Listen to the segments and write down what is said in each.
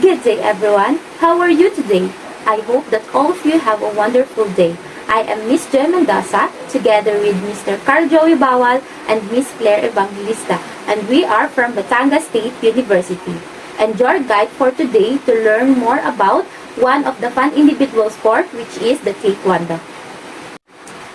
Good day everyone. How are you today? I hope that all of you have a wonderful day. I am Miss Joy Mendoza together with Mr. Carl Joey Bawal and Miss Claire Evangelista, and we are from Batangas State University. And your guide for today to learn more about one of the fun individual sport, which is the Taekwondo.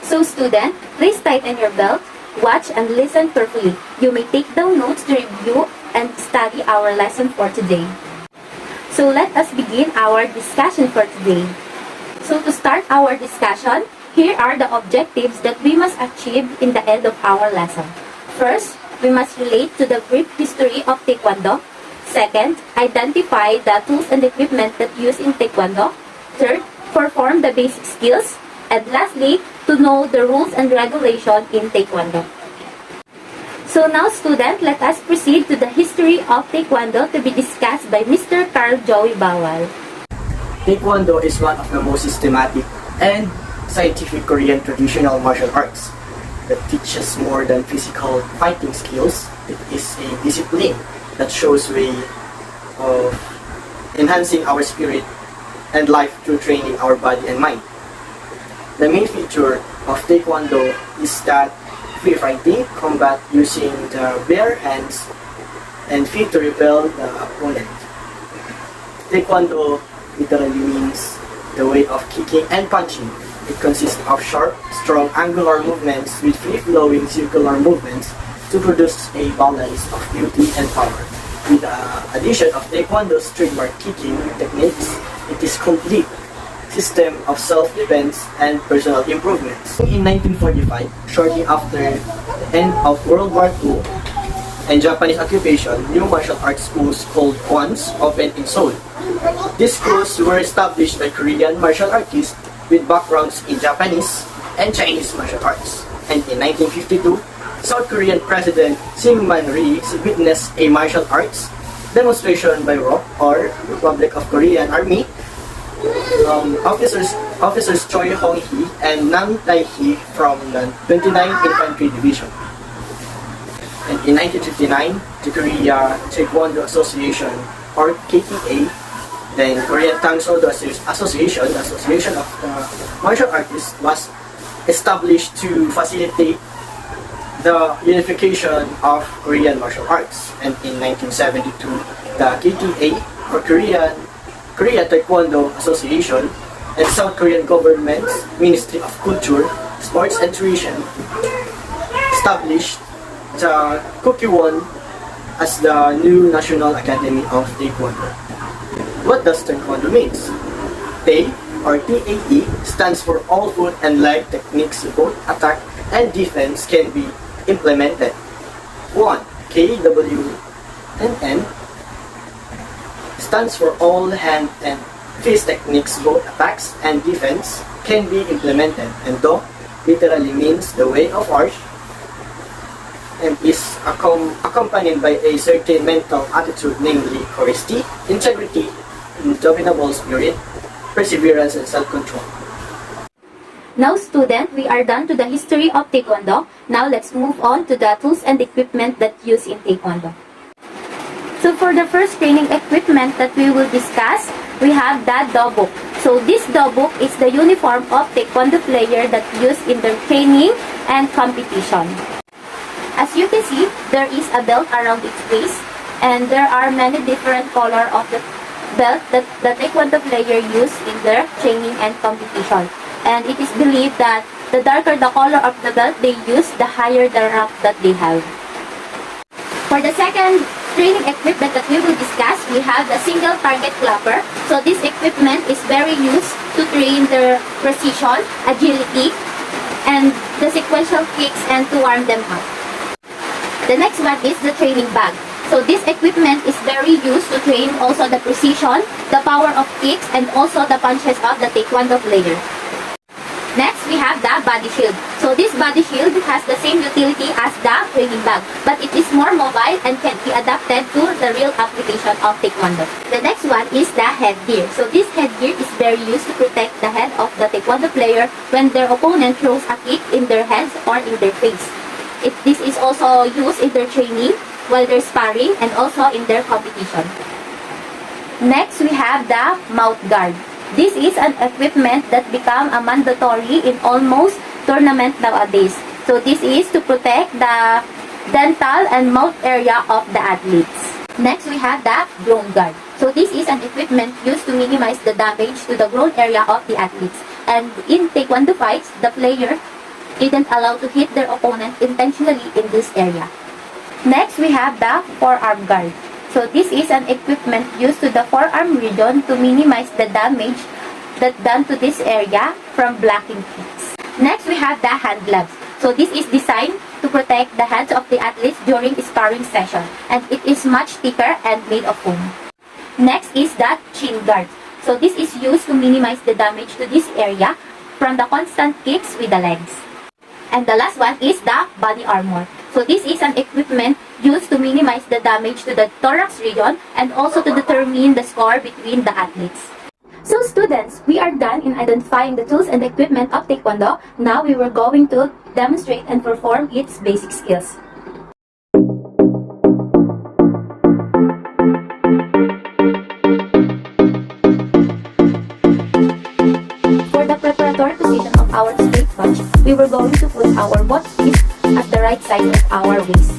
So student, please tighten your belt, watch and listen carefully. You may take down notes to review and study our lesson for today. So let us begin our discussion for today. So to start our discussion, here are the objectives that we must achieve in the end of our lesson. First, we must relate to the brief history of Taekwondo. Second, identify the tools and equipment that used in Taekwondo. Third, perform the basic skills. And lastly, to know the rules and regulations in Taekwondo. So now student, let us proceed to the history of Taekwondo to be discussed by Mr. Carl Joey Bawal. Taekwondo is one of the most systematic and scientific Korean traditional martial arts that teaches more than physical fighting skills. It is a discipline that shows way of enhancing our spirit and life through training our body and mind. The main feature of Taekwondo is that free fighting, combat using the bare hands and feet to repel the opponent. Taekwondo literally means the way of kicking and punching. It consists of sharp, strong angular movements with free-flowing circular movements to produce a balance of beauty and power. With the addition of Taekwondo's trademark kicking techniques, it is complete system of self-defense and personal improvements. In 1945, shortly after the end of World War II and Japanese occupation, new martial arts schools called Kwans opened in Seoul. These schools were established by Korean martial artists with backgrounds in Japanese and Chinese martial arts. And in 1952, South Korean President Syngman Rhee witnessed a martial arts demonstration by ROK, or Republic of Korean Army. Officers Choi Hong-hee and Nam Tai-hee from the 29th Infantry Division. And in 1959, the Korea Taekwondo Association, or KTA, then Korean Tangsodo Association, the Association of Martial Artists, was established to facilitate the unification of Korean martial arts. And in 1972, the KTA, or Korea Taekwondo Association, and South Korean government's Ministry of Culture, Sports and Tourism established the Kukiwon as the new National Academy of Taekwondo. What does Taekwondo means? Tae, or TAE, stands for all foot and leg techniques, both attack and defense can be implemented. 1. KWNN stands for all hand and fist techniques, both attacks and defense can be implemented. And Do literally means the way of art and is accompanied by a certain mental attitude, namely honesty, integrity, indomitable spirit, perseverance, and self-control. Now student, we are done to the history of Taekwondo. Now let's move on to the tools and equipment that used in Taekwondo. So for the first training equipment that we will discuss, we have the dobok. So this dobok is the uniform of Taekwondo player that used in their training and competition. As you can see, there is a belt around its waist, and there are many different colors of the belt that the Taekwondo player use in their training and competition. And it is believed that the darker the color of the belt they use, the higher the rank that they have. For the second training equipment that we will discuss, we have the single target clapper. So this equipment is very used to train their precision, agility, and the sequential kicks and to warm them up. The next one is the training bag. So this equipment is very used to train also the precision, the power of kicks, and also the punches of the Taekwondo player. Next, we have the body shield. So this body shield has the same utility as the training bag, but it is more mobile and can be adapted to the real application of Taekwondo. The next one is the headgear. So this headgear is very used to protect the head of the Taekwondo player when their opponent throws a kick in their heads or in their face. This is also used in their training, while they're sparring, and also in their competition. Next, we have the mouth guard. This is an equipment that become a mandatory in almost tournament nowadays. So this is to protect the dental and mouth area of the athletes. Next, we have the groin guard. So this is an equipment used to minimize the damage to the groin area of the athletes. And in Taekwondo fights, the player isn't allowed to hit their opponent intentionally in this area. Next, we have the forearm guard. So this is an equipment used to the forearm region to minimize the damage that done to this area from blocking kicks. Next, we have the hand gloves. So this is designed to protect the hands of the athletes during sparring session, and it is much thicker and made of foam. Next is the chin guard. So this is used to minimize the damage to this area from the constant kicks with the legs. And the last one is the body armor. So this is an equipment used to minimize the damage to the thorax region and also to determine the score between the athletes. So students, we are done in identifying the tools and equipment of Taekwondo. Now we were going to demonstrate and perform its basic skills. For the preparatory position of our straight punch, we were going to put our both fists at the right side of our waist.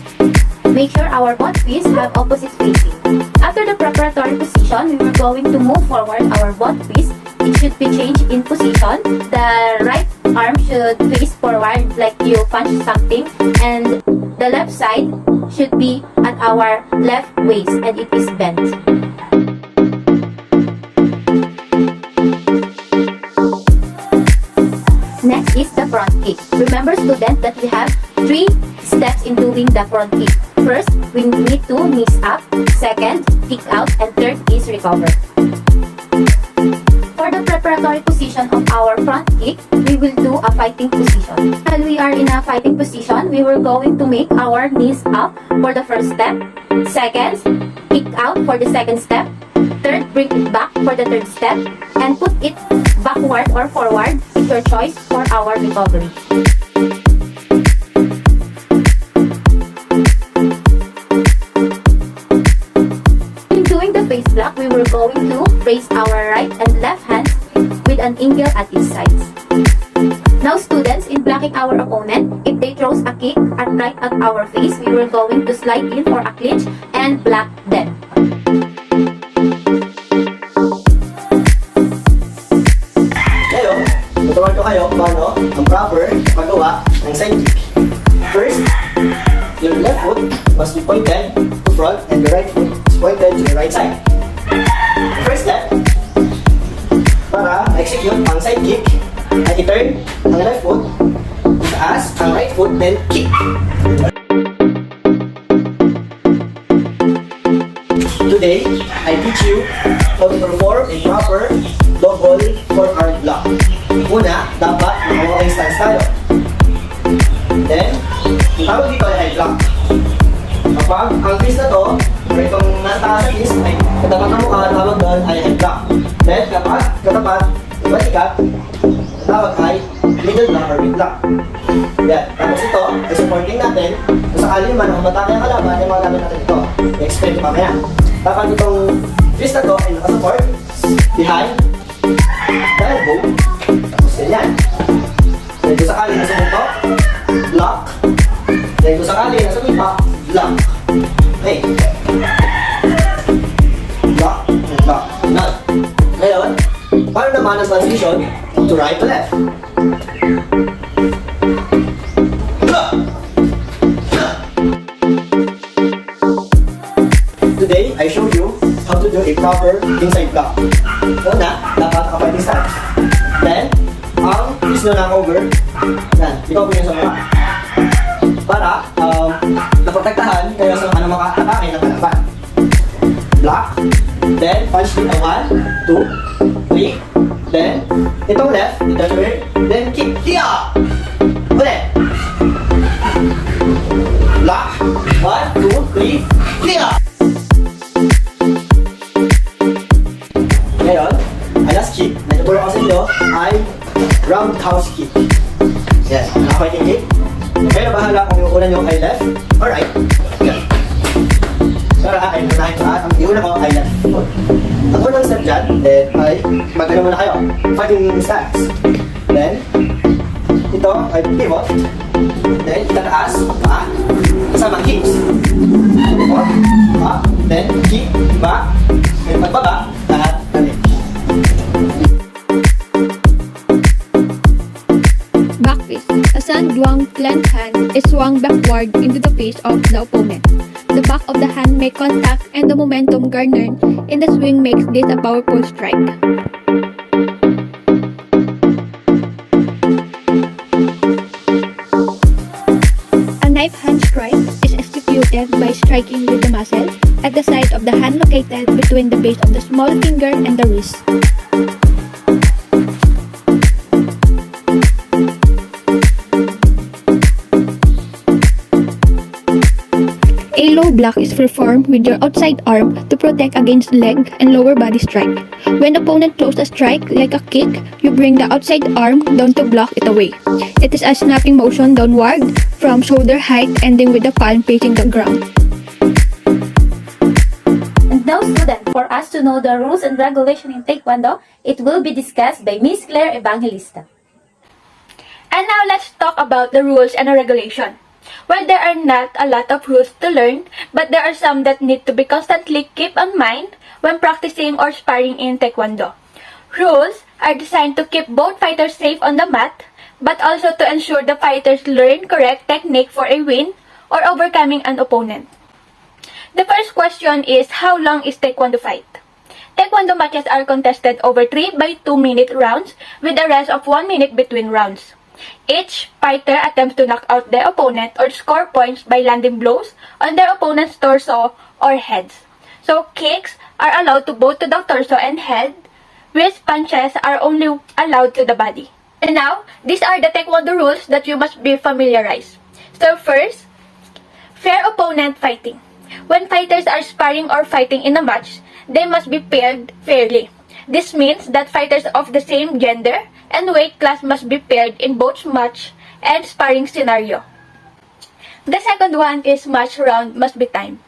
Make sure our both fists have opposite facing. After the preparatory position, we were going to move forward our both fists. It should be changed in position. The right arm should face forward like you punch something, and the left side should be at our left waist and it is bent. Next is the front kick. Remember student that we have 3 steps in doing the front kick. First, we need to knees up. Second, kick out. And third is recover. For the preparatory position of our front kick, we will do a fighting position. While we are in a fighting position, we were going to make our knees up for the first step. Second, kick out for the second step. Third, bring it back for the third step. And put it backward or forward. It's your choice for our recovery. Face block, we were going to raise our right and left hands with an angle at its sides. Now students, in blocking our opponent, if they throws a kick at right at our face, we were going to slide in for a clinch and block them. Ngayon, tuturuan ko kayo paano ang proper paggawa ng side kick. First, your left foot must be pointed to front and your right foot is pointed to the right side. The first step, para execute ang side kick, ay i-turn ang left foot, itaas ang right foot, then kick. Today, I teach you how to perform a proper double forearm block. Una, dapat naka-walking stance tayo. Then, tawag dito ay high block. Kapag ang fist na to, or itong nataas na fist, ay katapat ng mukha, tawag doon ay high block. Then, kapag katapat, ibalikat, tawag ay middle block or mid block. Yan. Tapos ito, ay supporting natin. Kung sakali naman, kung matake ang kalaban, ay mga gamit natin ito. I-explain ko mamaya. Kapag itong fist na to ay nakasupport, behind, elbow, tapos ganyan. Then, kung sakali nasa ito, block. Then kung sakali nasa iba, block. Okay. Block and block. Not. Ngayon, paano naman ang transition to right to left? Today, I show you how to do a proper inside block. Una, dapat naka-fighting stance. Then, ang twist na over, yan, ikaw po yung sa mukha. Para naprotektahan kayo sa mga makakatake ng kalaban. Block, then punch dito 1, 2, 3, then itong left, itong right, then kick, hiya! Ulit! Block, 1, 2, 3, hiya! Ngayon, ang last kick na ituturo ko sa inyo ay roundhouse kick. Yes, naka-fighting kick. Kayo na bahala kung yung una nyo ay left or right. Yan. Pero ay unahin ko ang iuna ko ay left. step dyan, then ay magano muna kayo. Fighting stance. Then, ito ay pivot. Then, itataas, pa, kasama kicks. Pivot, pa, then kick, back, then pagbaba, at balik. Back fist. A sun-dwang clenched hand is swung backward into the face of the opponent. The back of the hand make contact and the momentum garnered in the swing makes this a powerful strike. A knife hand strike is executed by striking with the muscle at the side of the hand located between the base of the small finger and the wrist. A low block is performed with your outside arm to protect against leg and lower body strike. When the opponent throws a strike like a kick, you bring the outside arm down to block it away. It is a snapping motion downward from shoulder height ending with the palm facing the ground. And now, student, for us to know the rules and regulation in Taekwondo, it will be discussed by Miss Claire Evangelista. And now let's talk about the rules and the regulation. Well, there are not a lot of rules to learn, but there are some that need to be constantly kept in mind when practicing or sparring in Taekwondo. Rules are designed to keep both fighters safe on the mat, but also to ensure the fighters learn correct technique for a win or overcoming an opponent. The first question is, how long is Taekwondo fight? Taekwondo matches are contested over 3 by 2-minute rounds with a rest of 1 minute between rounds. Each fighter attempts to knock out their opponent or score points by landing blows on their opponent's torso or heads. So kicks are allowed to both to the torso and head, whilst punches are only allowed to the body. And now, these are the Taekwondo rules that you must be familiarized. So first, fair opponent fighting. When fighters are sparring or fighting in a match, they must be paired fairly. This means that fighters of the same gender and weight class must be paired in both match and sparring scenario. The second one is match round must be timed.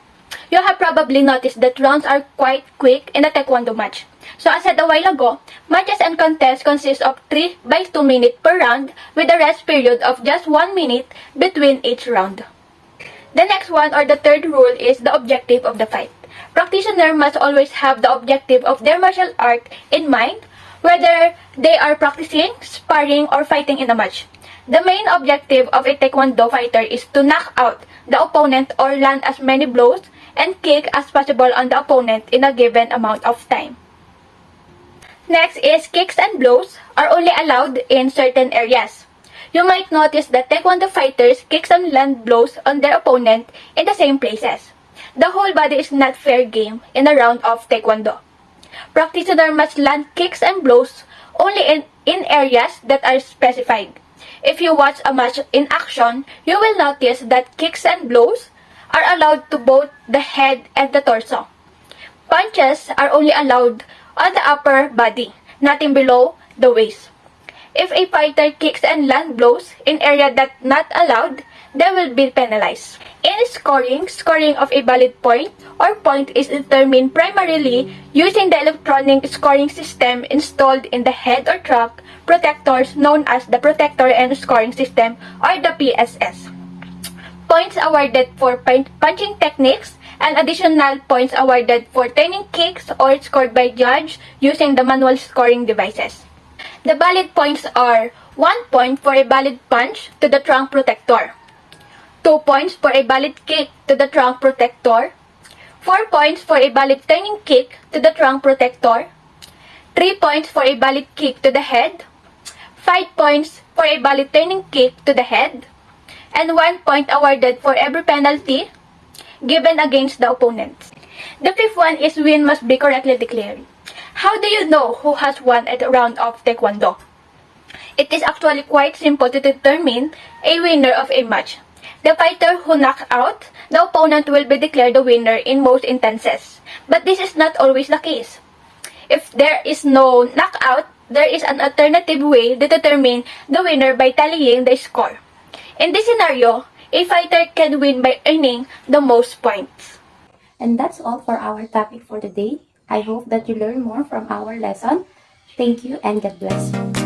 You have probably noticed that rounds are quite quick in a Taekwondo match. So as said a while ago, matches and contests consist of 3 by 2 minutes per round with a rest period of just 1 minute between each round. The next one or the third rule is the objective of the fight. Practitioner must always have the objective of their martial art in mind, whether they are practicing, sparring, or fighting in a match. The main objective of a Taekwondo fighter is to knock out the opponent or land as many blows and kick as possible on the opponent in a given amount of time. Next is kicks and blows are only allowed in certain areas. You might notice that Taekwondo fighters kicks and land blows on their opponent in the same places. The whole body is not fair game in a round of Taekwondo. Practitioner must land kicks and blows only in areas that are specified. If you watch a match in action, you will notice that kicks and blows are allowed to both the head and the torso. Punches are only allowed on the upper body, nothing below the waist. If a fighter kicks and land blows in area that not allowed, they will be penalized. In scoring of a valid point or point is determined primarily using the electronic scoring system installed in the head or trunk protectors known as the protector and scoring system or the PSS. Points awarded for punching techniques and additional points awarded for turning kicks or scored by judge using the manual scoring devices. The valid points are 1 point for a valid punch to the trunk protector, 2 points for a valid kick to the trunk protector, 4 points for a valid turning kick to the trunk protector, 3 points for a valid kick to the head, 5 points for a valid turning kick to the head, and 1 point awarded for every penalty given against the opponent. The fifth one is win must be correctly declared. How do you know who has won at a round of Taekwondo? It is actually quite simple to determine a winner of a match. The fighter who knocks out the opponent will be declared the winner in most instances. But this is not always the case. If there is no knockout, there is an alternative way to determine the winner by tallying the score. In this scenario, a fighter can win by earning the most points. And that's all for our topic for today. I hope that you learn more from our lesson. Thank you and God bless you.